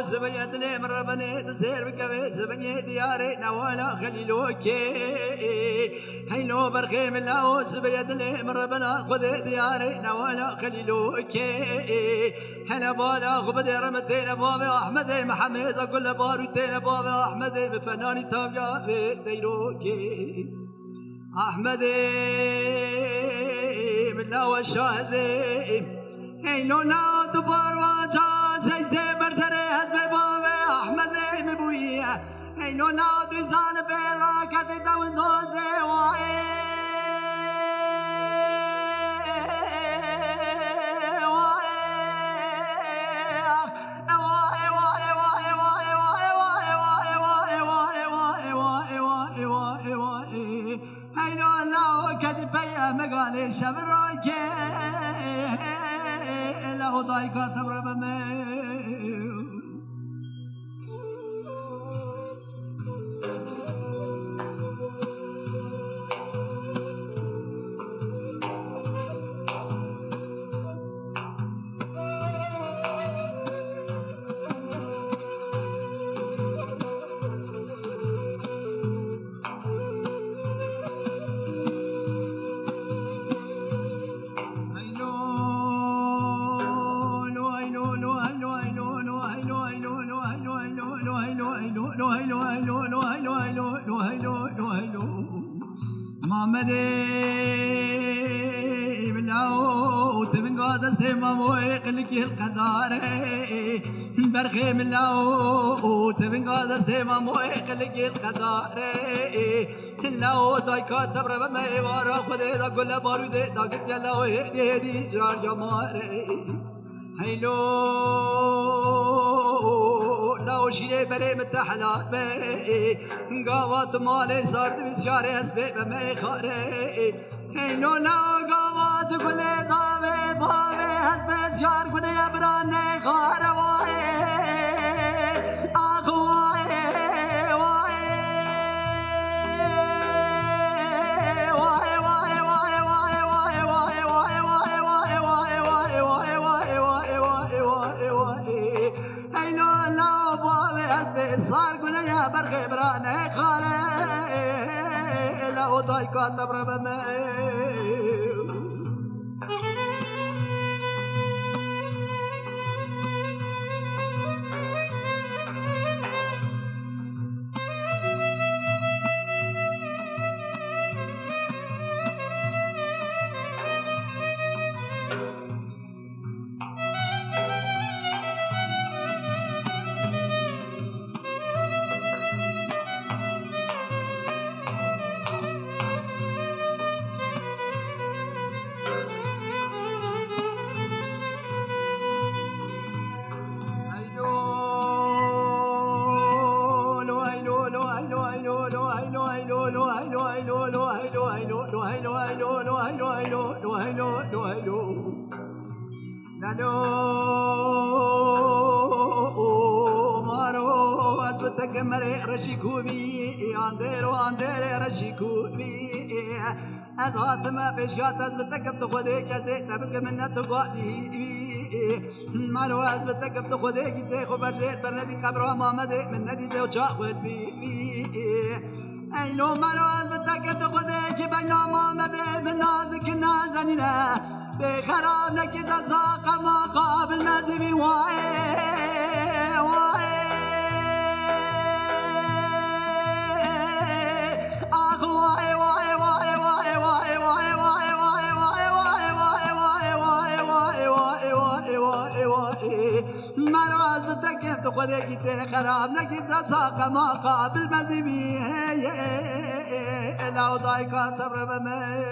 زبيت لي من ربني تسير بكبي زبني دياري نوالا خليلوكي هينو برخي من لاو زبيت لي من ربنا خذ دياري نوالا خليلوكي هلا بالا خبدي رمتين بابي احمد محمد كل باروتين بابي احمد بفناني تابيا ديروكي احمد من لاو الشاهدي هينو لا دبار واجا زي برزري هزبي بابي احمد مبويا هينو لا درزان براكة دون دوزي هينو لا كذب بيا مقالي شبروكي لا ضايقة تبرب محمدي بالله تمن قاد استمام ويقلك القدار برخي من الله تمن قاد استمام ويقلك القدار لو دايكا تبرب ما يوارا خذي دا كل بارود دا قلت يلا وهدي هدي جار جماري هيلو لو شيء بري متحلات بي قوات مالي صارت بسياري اسبي بما خاري هيلو لا قوات كل دامي بابي اسبي سيار كل يبراني خار واي اخواي صار قلنا يا برخي براني خاري لا ضايقة تبرب رشيكوبي انديرو انديري رشيكوبي ازغات ما بشيات ازبتك بتخدي كزيت بك من تقوادي مالو ازبتك بتخدي كده خبرجيت برندي خبره محمد من ندي دو چاقود بي ايلو مالو ازبتك بتخدي كي بين محمد من نازك نازنينا خراب نكد ساق ما قابل نازبي واي مراز بتكيف تخذي كده خراب نكد ساق ما قابل مزيبي لا ضايقة تبرب ما